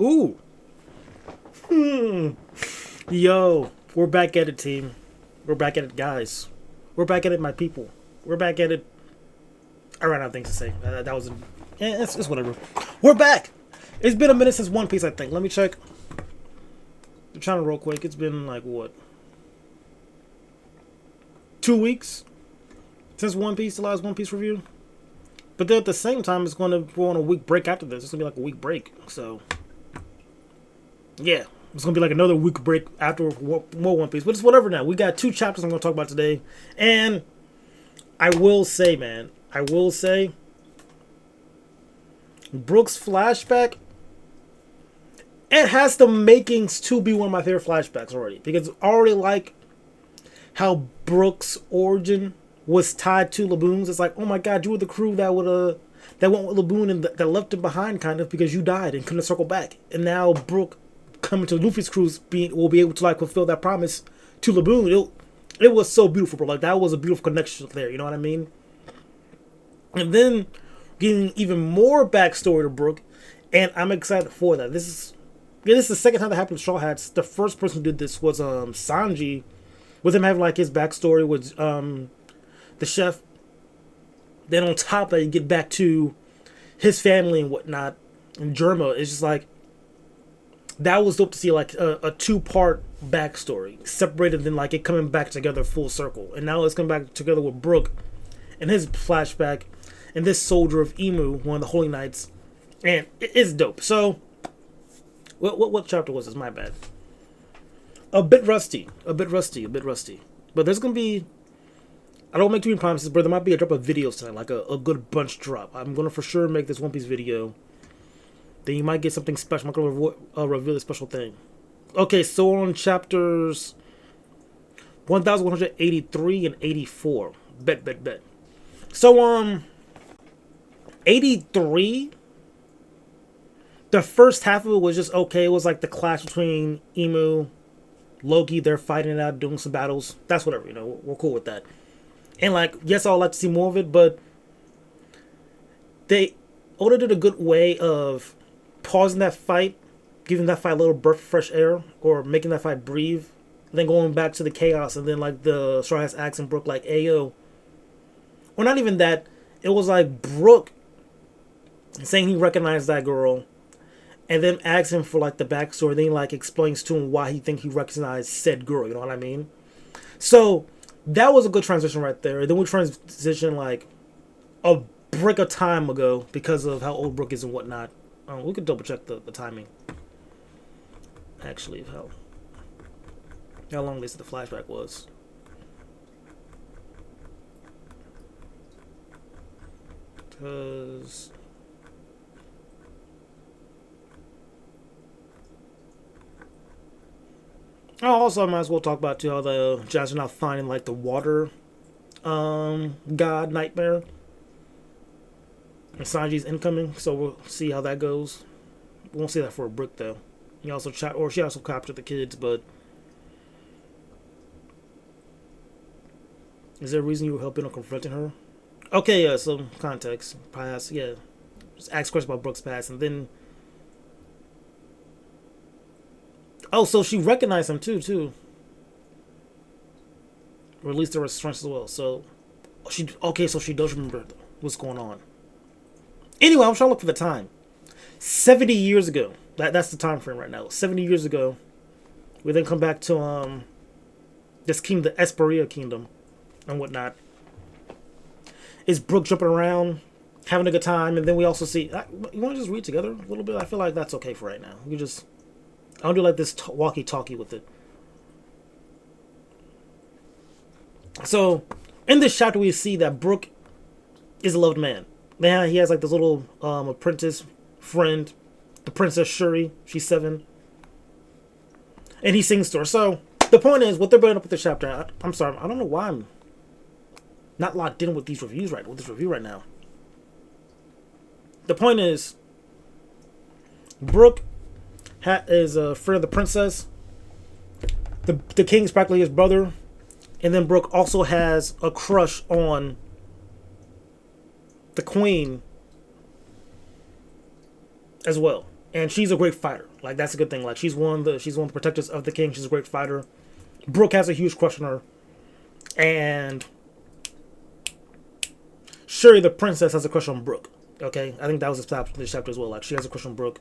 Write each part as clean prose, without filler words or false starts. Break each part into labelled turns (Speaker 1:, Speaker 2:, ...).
Speaker 1: Ooh. Yo, we're back at it, team. We're back at it, guys. We're back at it, my people. We're back at it. I ran out of things to say. That was... it's whatever. We're back! It's been a minute since One Piece, I think. Let me check. I'm trying to real quick. It's been like, what? 2 weeks? Since One Piece, the last One Piece review? But then at the same time, it's going to go on a week break after this. It's going to be like a week break. So, yeah. It's going to be like another week break after more One Piece. But it's whatever now. We got 2 chapters I'm going to talk about today. And I will say, man. I will say, Brook's flashback, it has the makings to be one of my favorite flashbacks already. Because I already like how Brook's origin was tied to Laboon's. It's like, oh my god, you were the crew that would that went with Laboon and that left him behind, kind of, because you died and couldn't circle back. And now Brook coming to Luffy's crews will be able to like fulfill that promise to Laboon. It was so beautiful, bro. Like, that was a beautiful connection there. You know what I mean? And then getting even more backstory to Brook, and I'm excited for that. This is the second time that happened to Straw Hats. The first person who did this was Sanji, with him having like his backstory with the chef. Then on top of that, you get back to his family and whatnot. And Germa is just like, that was dope to see, like a 2-part backstory separated, then like it coming back together full circle. And now it's coming back together with Brook and his flashback and this soldier of Emu, one of the Holy Knights. And it's dope. So what chapter was this? My bad. A bit rusty. But there's gonna be, I don't make too many promises, but there might be a drop of videos tonight, like a good bunch drop. I'm gonna for sure make this One Piece video. Then you might get something special. I'm gonna reveal a special thing. Okay, so on chapters 1183 and 84. Bet. So 83, the first half of it was just okay. It was like the clash between Emu, Loki. They're fighting it out, doing some battles. That's whatever, you know. We're cool with that. And like, yes, I'd like to see more of it, but Oda did a good way of pausing that fight, giving that fight a little breath of fresh air, or making that fight breathe, and then going back to the chaos, and then like the Straw Hats asking Brook like, "Ayo," or not even that. It was like Brook saying he recognized that girl, and then asking for like the backstory. Then he like explains to him why he think he recognized said girl. You know what I mean? So that was a good transition right there. Then we transition like a brick of time ago because of how old Brook is and whatnot. We could double check the timing. Actually, of how long they said the flashback was. Because also I might as well talk about too how the Jazz are now finding like the water god nightmare. And Sanji's incoming, so we'll see how that goes. We won't see that for a Brook though. She also captured the kids, but is there a reason you were helping or confronting her? Okay, yeah, some context. Past, yeah. Just ask questions about Brook's past, and then oh, so she recognized him too. Or at least there was strength as well. So so she does remember what's going on. Anyway, I'm trying to look for the time. 70 years ago. That's the time frame right now. 70 years ago. We then come back to this kingdom, the Esperia kingdom, and whatnot. Is Brook jumping around, having a good time, and then we also see. You want to just read together a little bit? I feel like that's okay for right now. I'll do like this walkie-talkie with it. So, in this chapter, we see that Brook is a loved man. Now he has like this little apprentice friend, the Princess Shuri. She's 7, and he sings to her. So the point is, what they're building up with this chapter. I'm sorry, I don't know why I'm not locked in with these reviews with this review right now. The point is, Brook is a friend of the princess. The king's practically his brother, and then Brook also has a crush on the queen as well. and she's a great fighter. Like that's a good thing. Like she's one of the protectors of the king. She's a great fighter. Brooke has a huge crush on her, and Shuri the princess has a crush on Brooke. Okay, I think that was this chapter as well. Like she has a crush on Brooke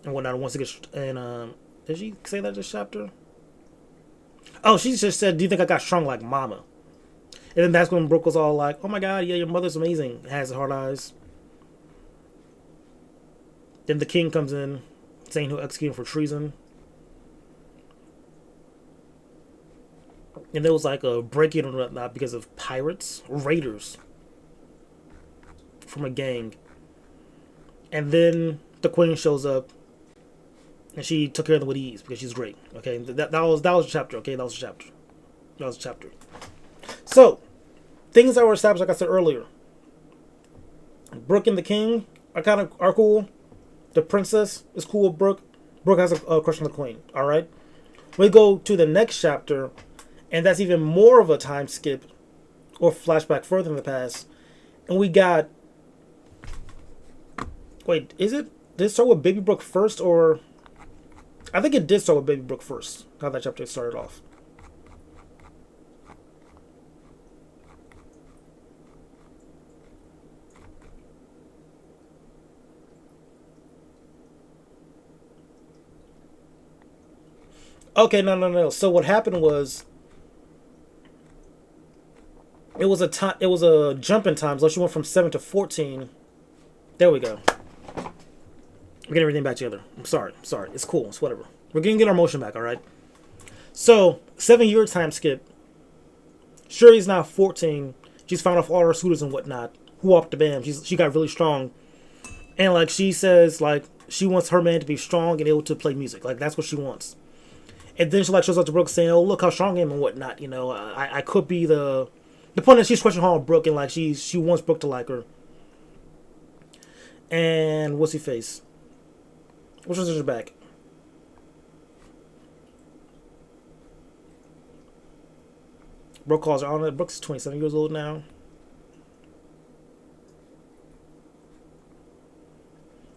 Speaker 1: and whatnot. Once it gets did she say that this chapter? Oh, she just said, "Do you think I got strong like Mama?" And then that's when Brooke was all like, "Oh my God, yeah, your mother's amazing." Has hard eyes. Then the king comes in, saying he'll execute him for treason. And there was like a break-in or whatnot because of pirates, raiders from a gang. And then the queen shows up, and she took care of them with ease because she's great. Okay, that was a chapter. Okay, that was a chapter. That was a chapter. So things that were established, like I said earlier, Brooke and the king are cool. The princess is cool with Brooke. Brooke has a crush on the queen. All right, we go to the next chapter, and that's even more of a time skip or flashback further in the past, and we got. Wait, is it? Did it start with Baby Brooke first, or? I think it did start with Baby Brooke first. How that chapter started off. Okay, no. So what happened was it was a jump in time. So she went from 7 to 14. There we go. We're getting everything back together. I'm sorry. It's cool. It's whatever. We're gonna get our motion back, all right? So 7-year time skip. Shuri's now 14. She's found off all her suitors and whatnot. Who up the bam? She got really strong, and like she says, like she wants her man to be strong and able to play music. Like that's what she wants. And then she like shows up to Brooke saying, "Oh, look how strong I am and whatnot." You know, I could be the point is she's questioning her on Brooke and like she wants Brooke to like her. And what's he face? Which one's her back? Brooke calls her on it. Brooke's 27 years old now.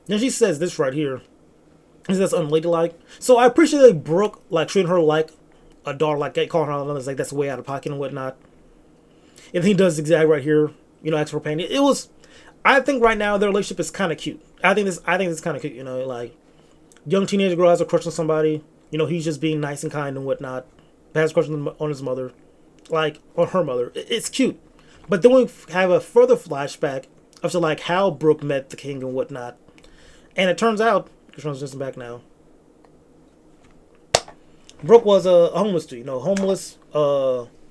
Speaker 1: Then she says this right here. That's unladylike. So I appreciate like Brooke like treating her like a daughter, like calling her on like that's way out of pocket and whatnot. And he does exact right here. You know, ask for pain. It was. I think right now their relationship is kind of cute. I think this is kind of cute. You know, like young teenage girl has a crush on somebody. You know, he's just being nice and kind and whatnot. Has a crush on his mother, like on her mother. It's cute. But then we have a further flashback of to like how Brooke met the king and whatnot. And it turns out, just back now. Brooke was a homeless dude. You know, homeless.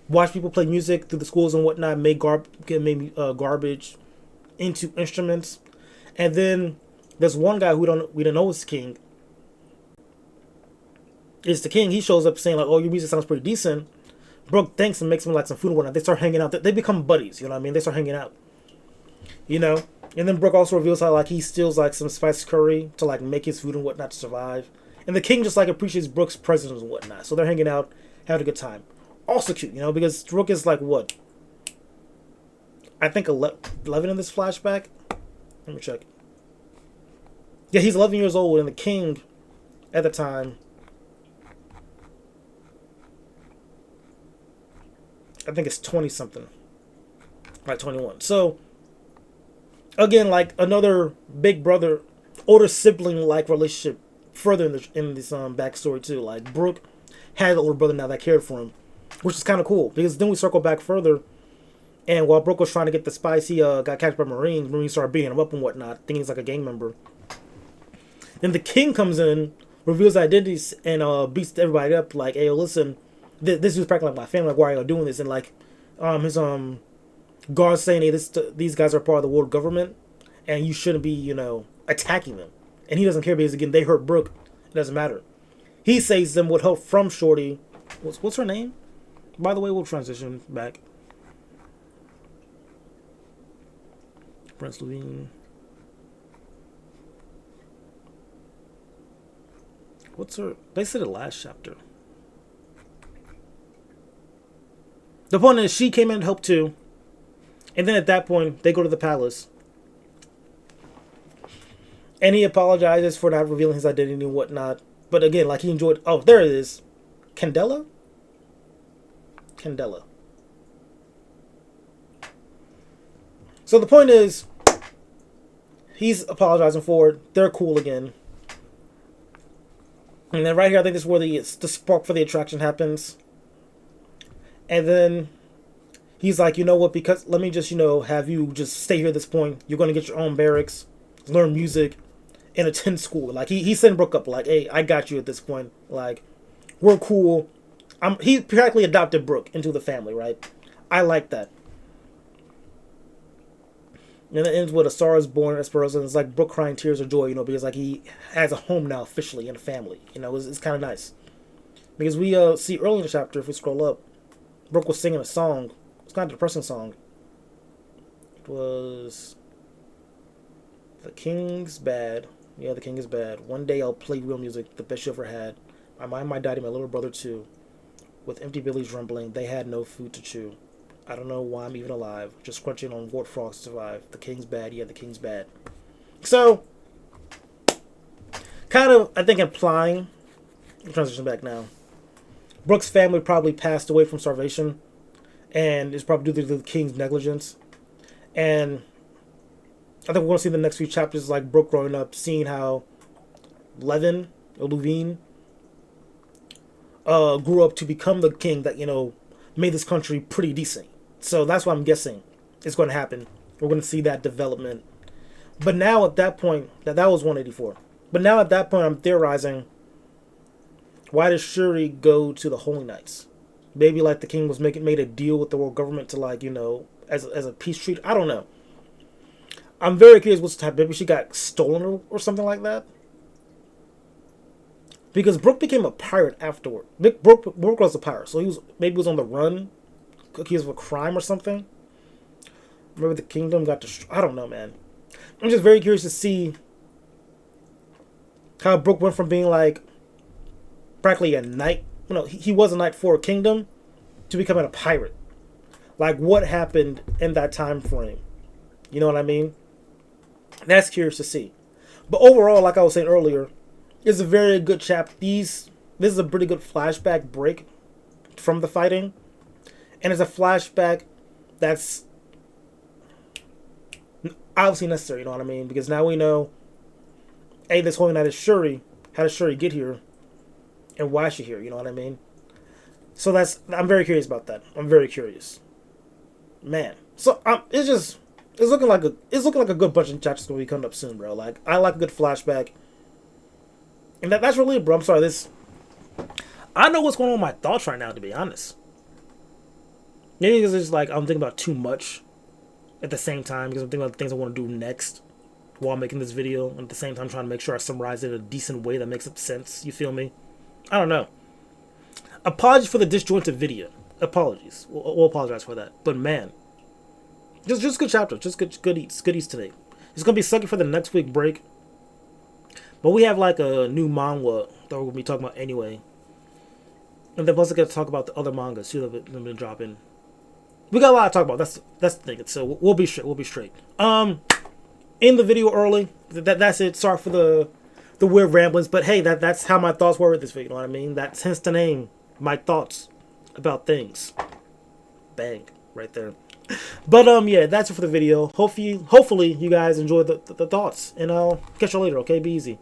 Speaker 1: Watched people play music through the schools and whatnot. Made garbage into instruments. And then there's one guy we don't know is the king. It's the king. He shows up saying like, "Oh, your music sounds pretty decent." Brooke thanks and makes him like some food and whatnot. They start hanging out. They become buddies. You know what I mean? They start hanging out. You know. And then Brooke also reveals how like he steals like some spicy curry to like make his food and whatnot to survive. And the king just like appreciates Brooke's presence and whatnot. So they're hanging out, having a good time. Also cute, you know, because Brooke is like what? I think 11 in this flashback. Let me check. Yeah, he's 11 years old, and the king, at the time, I think it's 20 something, like 21. So again, like another big brother, older sibling like relationship. Further in this backstory too, like Brooke had an older brother now that cared for him, which is kind of cool because then we circle back further, and while Brooke was trying to get the spice, he got captured by Marines. Marines started beating him up and whatnot, thinking he's like a gang member. Then the king comes in, reveals identities, and beats everybody up. Like, hey, listen, this is practically like my family. Like, why are you doing this? And like, his guards saying, hey, these guys are part of the world government, and you shouldn't be, you know, attacking them. And he doesn't care because again, they hurt Brooke. It doesn't matter. He saves them with help from Shorty. What's her name? By the way, we'll transition back. Prince Levine. What's her? They said it last chapter. The point is, she came in to help too. And then at that point, they go to the palace. And he apologizes for not revealing his identity and whatnot. But again, like, he enjoyed... Oh, there it is. Candela? Candela. So the point is, he's apologizing for it. They're cool again. And then right here, I think this is where the spark for the attraction happens. And then he's like, you know what, because let me just, have you just stay here at this point. You're going to get your own barracks, learn music, and attend school. Like, he sent Brooke up, like, hey, I got you at this point. Like, we're cool. He practically adopted Brooke into the family, right? I like that. And it ends with a star is born, Esperanza, and it's like Brooke crying tears of joy, because like he has a home now officially and a family. It's kind of nice. Because we see early in the chapter, if we scroll up, Brooke was singing a song. It's kind of a depressing song. It was The King's Bad. Yeah, The King is Bad. One day I'll play real music, the best you ever had. My mom, my daddy, my little brother too. With empty bellies rumbling, they had no food to chew. I don't know why I'm even alive. Just crunching on wart frogs to survive. The King's bad. Yeah, the King's bad. So, kind of, I think, implying... Transition back now. Brooke's family probably passed away from starvation. And it's probably due to the King's negligence. And I think we're going to see in the next few chapters, like, Brooke growing up, seeing how Levin, or Levine, grew up to become the king that, made this country pretty decent. So that's what I'm guessing is going to happen. We're going to see that development. But now at that point, that was 184. But now at that point, I'm theorizing, why does Shuri go to the Holy Knights? Maybe like the king was made a deal with the world government to, like, as a peace treaty. I don't know. I'm very curious what's happening. Maybe she got stolen or something like that. Because Brooke became a pirate afterward. Brooke was a pirate, so maybe he was on the run, accused of a crime or something. Maybe the kingdom got destroyed. I don't know, man. I'm just very curious to see how Brooke went from being like practically a knight. He was a knight for a kingdom to becoming a pirate. Like, what happened in that time frame? You know what I mean? That's curious to see. But overall, like I was saying earlier, it's a very good chapter. This is a pretty good flashback break from the fighting. And it's a flashback that's obviously necessary, you know what I mean? Because now we know, hey, this Holy Knight is Shuri. How did Shuri get here? And why is she here, you know what I mean? So I'm very curious about that. I'm very curious. Man. So it's looking like a good bunch of chapters going to be coming up soon, bro. Like, I like a good flashback. And that's really it, bro. I'm sorry. I know what's going on with my thoughts right now, to be honest. Maybe because it's like I'm thinking about too much at the same time, because I'm thinking about the things I want to do next while making this video, and at the same time trying to make sure I summarize it in a decent way that makes sense. You feel me? I don't know. Apologies for the disjointed video. Apologies. We'll apologize for that. But man, just good chapter. Just goodies today. It's gonna be sucky for the next week break. But we have like a new manga that we're going to be talking about anyway. And then plus I got to talk about the other mangas too that have been dropping. We got a lot to talk about. That's the thing. So we'll be straight. In the video early. That's it. Sorry for the weird ramblings. But hey, that's how my thoughts were with this video. You know what I mean? That's hence the name. My thoughts about things. Bang. Right there. But yeah, that's it for the video. Hopefully you guys enjoyed the thoughts. And I'll catch you later, okay? Be easy.